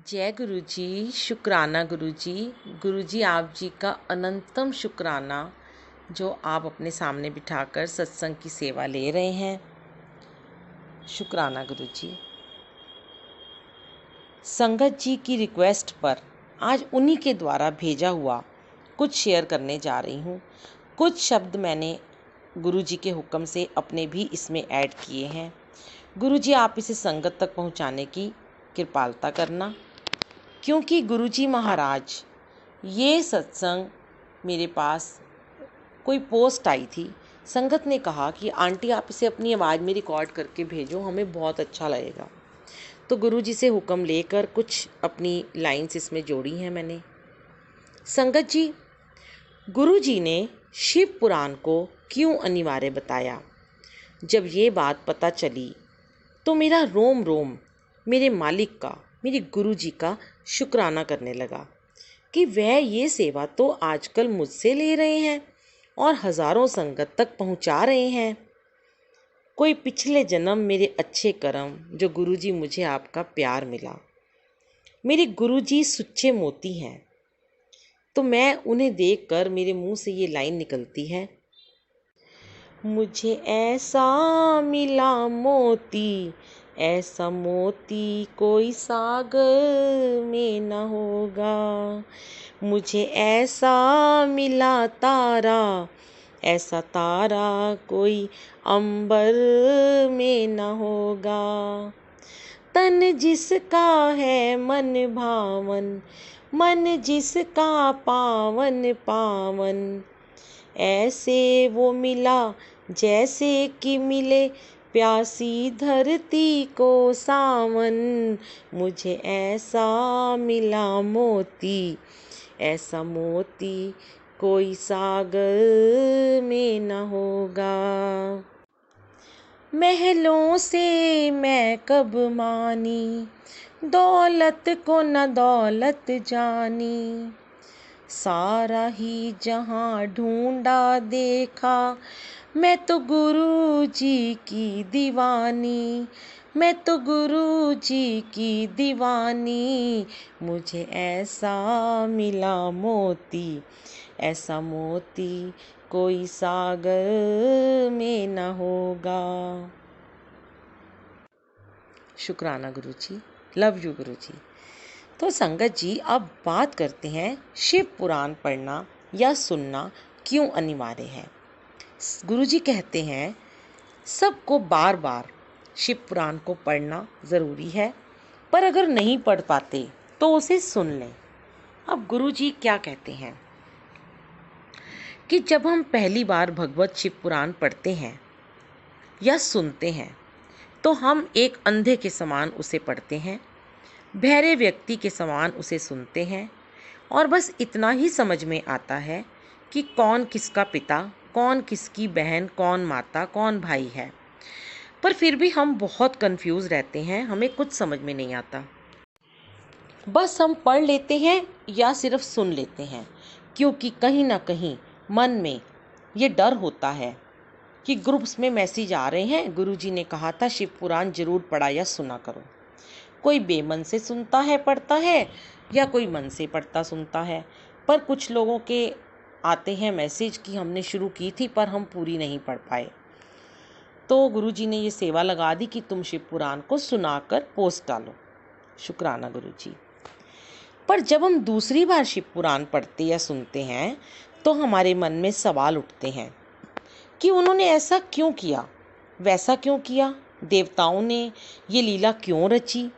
जय गुरु जी। शुक्राना गुरु जी। गुरु जी आप जी का अनंतम शुक्राना जो आप अपने सामने बिठाकर सत्संग की सेवा ले रहे हैं। शुक्राना गुरु जी। संगत जी की रिक्वेस्ट पर आज उन्हीं के द्वारा भेजा हुआ कुछ शेयर करने जा रही हूँ। कुछ शब्द मैंने गुरु जी के हुक्म से अपने भी इसमें ऐड किए हैं। गुरु जी आप इसे संगत तक पहुँचाने की कृपालता करना, क्योंकि गुरुजी महाराज ये सत्संग मेरे पास कोई पोस्ट आई थी। संगत ने कहा कि आंटी आप इसे अपनी आवाज़ में रिकॉर्ड करके भेजो, हमें बहुत अच्छा लगेगा। तो गुरुजी से हुक्म लेकर कुछ अपनी लाइंस इसमें जोड़ी हैं मैंने। संगत जी, गुरुजी ने शिव पुराण को क्यों अनिवार्य बताया, जब ये बात पता चली तो मेरा रोम रोम मेरे मालिक का, मेरे गुरुजी का शुक्राना करने लगा कि वह ये सेवा तो आजकल मुझसे ले रहे हैं और हज़ारों संगत तक पहुंचा रहे हैं। कोई पिछले जन्म मेरे अच्छे कर्म जो गुरुजी मुझे आपका प्यार मिला। मेरे गुरुजी सुच्चे मोती हैं, तो मैं उन्हें देखकर मेरे मुंह से ये लाइन निकलती है, मुझे ऐसा मिला मोती, ऐसा मोती कोई सागर में न होगा। मुझे ऐसा मिला तारा, ऐसा तारा कोई अंबर में न होगा। तन जिसका है मन भावन, मन जिसका पावन पावन, ऐसे वो मिला जैसे कि मिले प्यासी धरती को सावन। मुझे ऐसा मिला मोती, ऐसा मोती कोई सागर में न होगा। महलों से मैं कब मानी, दौलत को न दौलत जानी। सारा ही जहां ढूंढा देखा, मैं तो गुरु जी की दीवानी, मैं तो गुरु जी की दीवानी। मुझे ऐसा मिला मोती, ऐसा मोती कोई सागर में न होगा। शुक्राना गुरु जी। लव यू गुरु जी। तो संगत जी, अब बात करते हैं शिव पुराण पढ़ना या सुनना क्यों अनिवार्य है। गुरुजी कहते हैं सबको बार बार शिव पुराण को पढ़ना ज़रूरी है, पर अगर नहीं पढ़ पाते तो उसे सुन लें। अब गुरुजी क्या कहते हैं कि जब हम पहली बार भगवत शिव पुराण पढ़ते हैं या सुनते हैं तो हम एक अंधे के समान उसे पढ़ते हैं, बहरे व्यक्ति के समान उसे सुनते हैं, और बस इतना ही समझ में आता है कि कौन किसका पिता, कौन किसकी बहन, कौन माता, कौन भाई है। पर फिर भी हम बहुत कंफ्यूज रहते हैं, हमें कुछ समझ में नहीं आता। बस हम पढ़ लेते हैं या सिर्फ सुन लेते हैं, क्योंकि कहीं ना कहीं मन में ये डर होता है कि ग्रुप्स में मैसेज आ रहे हैं, गुरुजी ने कहा था शिव पुराण जरूर पढ़ा या सुना करो। कोई बेमन से सुनता है, पढ़ता है, या कोई मन से पढ़ता सुनता है। पर कुछ लोगों के आते हैं मैसेज कि हमने शुरू की थी पर हम पूरी नहीं पढ़ पाए। तो गुरुजी ने ये सेवा लगा दी कि तुम शिव पुराण को सुनाकर पोस्ट डालो। शुक्राना गुरुजी। पर जब हम दूसरी बार शिव पुराण पढ़ते या सुनते हैं तो हमारे मन में सवाल उठते हैं कि उन्होंने ऐसा क्यों किया, वैसा क्यों किया, देवताओं ने ये लीला क्यों रची।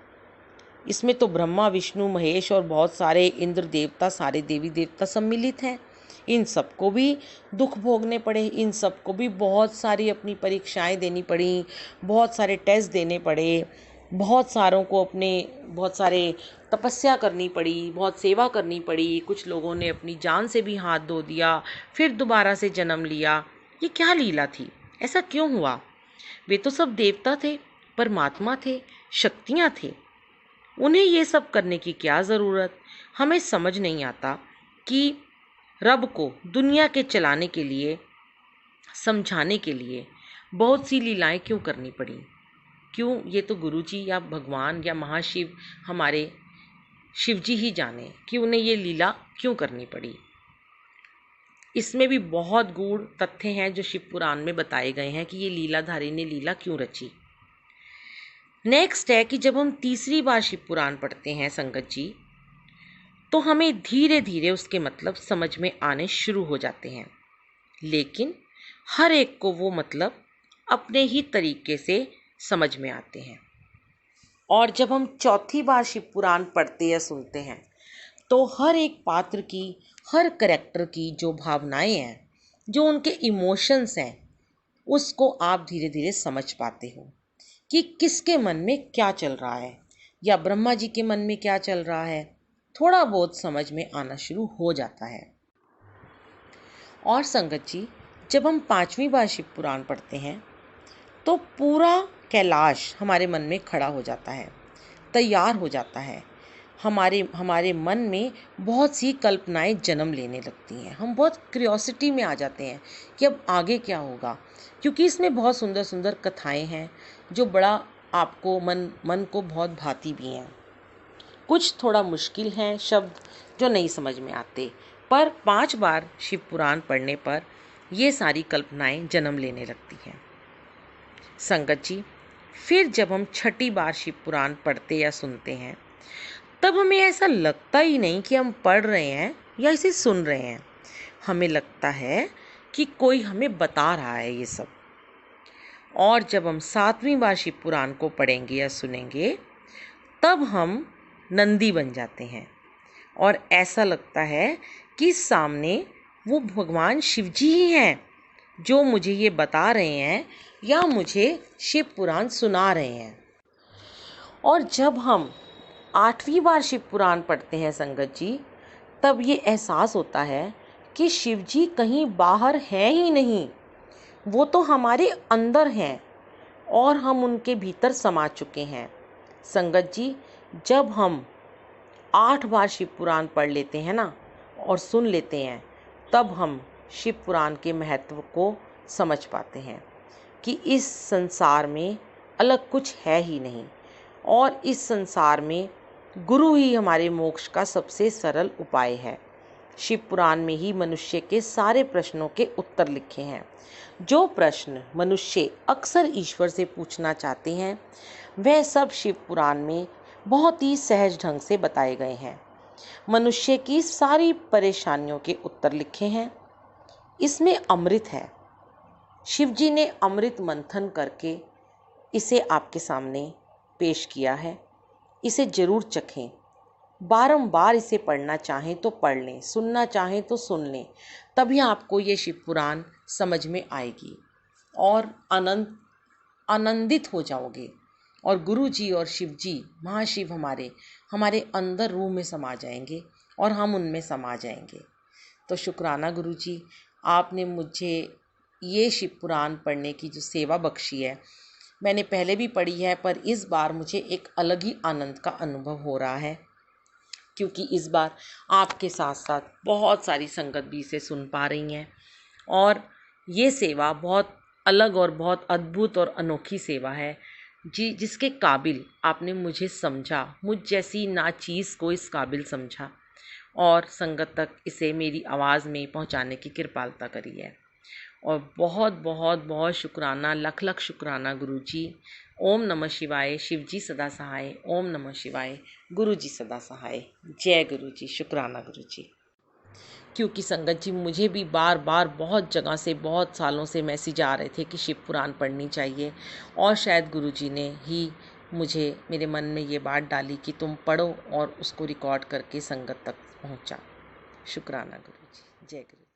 इसमें तो ब्रह्मा, विष्णु, महेश और बहुत सारे इंद्र देवता, सारे देवी देवता सम्मिलित हैं। इन सबको भी दुख भोगने पड़े, इन सबको भी बहुत सारी अपनी परीक्षाएं देनी पड़ी, बहुत सारे टेस्ट देने पड़े, बहुत सारों को बहुत सारे तपस्या करनी पड़ी, बहुत सेवा करनी पड़ी। कुछ लोगों ने अपनी जान से भी हाथ धो दिया, फिर दोबारा से जन्म लिया। ये क्या लीला थी, ऐसा क्यों हुआ। वे तो सब देवता थे, परमात्मा थे, शक्तियाँ थे, उन्हें ये सब करने की क्या ज़रूरत। हमें समझ नहीं आता कि रब को दुनिया के चलाने के लिए, समझाने के लिए बहुत सी लीलाएं क्यों करनी पड़ी। क्यों, ये तो गुरुजी या भगवान या महाशिव हमारे शिवजी ही जाने कि उन्हें ये लीला क्यों करनी पड़ी। इसमें भी बहुत गूढ़ तथ्य हैं जो शिव पुराण में बताए गए हैं कि ये लीलाधारी ने लीला क्यों रची। नेक्स्ट है कि जब हम तीसरी बार शिव पुराण पढ़ते हैं संगत जी, तो हमें धीरे धीरे उसके मतलब समझ में आने शुरू हो जाते हैं, लेकिन हर एक को वो मतलब अपने ही तरीके से समझ में आते हैं। और जब हम चौथी बार शिव पुराण पढ़ते या सुनते हैं तो हर एक पात्र की, हर करैक्टर की जो भावनाएं हैं, जो उनके इमोशंस हैं, उसको आप धीरे धीरे समझ पाते हो कि किसके मन में क्या चल रहा है, या ब्रह्मा जी के मन में क्या चल रहा है, थोड़ा बहुत समझ में आना शुरू हो जाता है। और संगत जी, जब हम पांचवी बार शिव पुराण पढ़ते हैं तो पूरा कैलाश हमारे मन में खड़ा हो जाता है, तैयार हो जाता है। हमारे मन में बहुत सी कल्पनाएं जन्म लेने लगती हैं। हम बहुत क्यूरियोसिटी में आ जाते हैं कि अब आगे क्या होगा, क्योंकि इसमें बहुत सुंदर सुंदर कथाएं हैं जो बड़ा आपको मन को बहुत भाती भी हैं। कुछ थोड़ा मुश्किल हैं शब्द जो नहीं समझ में आते, पर 5 बार शिव पुराण पढ़ने पर ये सारी कल्पनाएं जन्म लेने लगती हैं। संगत जी, फिर जब हम छठी बार शिव पुराण पढ़ते या सुनते हैं तब हमें ऐसा लगता ही नहीं कि हम पढ़ रहे हैं या इसे सुन रहे हैं। हमें लगता है कि कोई हमें बता रहा है ये सब। और जब हम 7वीं बार शिव पुराण को पढ़ेंगे या सुनेंगे तब हम नंदी बन जाते हैं और ऐसा लगता है कि सामने वो भगवान शिवजी ही हैं जो मुझे ये बता रहे हैं या मुझे शिव पुराण सुना रहे हैं। और जब हम 8वीं बार शिव पुराण पढ़ते हैं संगत जी, तब ये एहसास होता है कि शिवजी कहीं बाहर हैं ही नहीं, वो तो हमारे अंदर हैं और हम उनके भीतर समा चुके हैं। संगत जी, जब हम 8 बार शिव पुराण पढ़ लेते हैं ना और सुन लेते हैं, तब हम शिव पुराण के महत्व को समझ पाते हैं कि इस संसार में अलग कुछ है ही नहीं, और इस संसार में गुरु ही हमारे मोक्ष का सबसे सरल उपाय है। शिव पुराण में ही मनुष्य के सारे प्रश्नों के उत्तर लिखे हैं। जो प्रश्न मनुष्य अक्सर ईश्वर से पूछना चाहते हैं, वह सब शिव पुराण में बहुत ही सहज ढंग से बताए गए हैं। मनुष्य की सारी परेशानियों के उत्तर लिखे हैं। इसमें अमृत है। शिव जी ने अमृत मंथन करके इसे आपके सामने पेश किया है। इसे जरूर चखें। बारंबार इसे पढ़ना चाहें तो पढ़ लें, सुनना चाहें तो सुन लें, तभी आपको ये शिव पुराण समझ में आएगी और आनंदित हो जाओगे। और गुरु जी और शिव जी, महाशिव हमारे अंदर रूह में समा जाएंगे और हम उनमें समा जाएंगे। तो शुक्राना गुरु जी, आपने मुझे ये शिव पुराण पढ़ने की जो सेवा बख्शी है। मैंने पहले भी पढ़ी है, पर इस बार मुझे एक अलग ही आनंद का अनुभव हो रहा है, क्योंकि इस बार आपके साथ साथ बहुत सारी संगत भी इसे सुन पा रही हैं। और ये सेवा बहुत अलग और बहुत अद्भुत और अनोखी सेवा है जी, जिसके काबिल आपने मुझे समझा, मुझ जैसी नाचीज़ को इस काबिल समझा और संगत तक इसे मेरी आवाज़ में पहुंचाने की कृपालता करी है। और बहुत बहुत बहुत शुक्राना, लख लख शुक्राना गुरु जी। ओम नमः शिवाय। शिव जी सदा सहाय। ओम नमः शिवाय। गुरु जी सदा सहाय। जय गुरु जी। शुक्राना गुरु जी। क्योंकि संगत जी, मुझे भी बार बार बहुत जगह से, बहुत सालों से मैसेज आ रहे थे कि शिव पुराण पढ़नी चाहिए, और शायद गुरु जी ने ही मुझे, मेरे मन में ये बात डाली कि तुम पढ़ो, और उसको रिकॉर्ड करके संगत तक पहुंचा। शुक्राना गुरु जी। जय गुरु।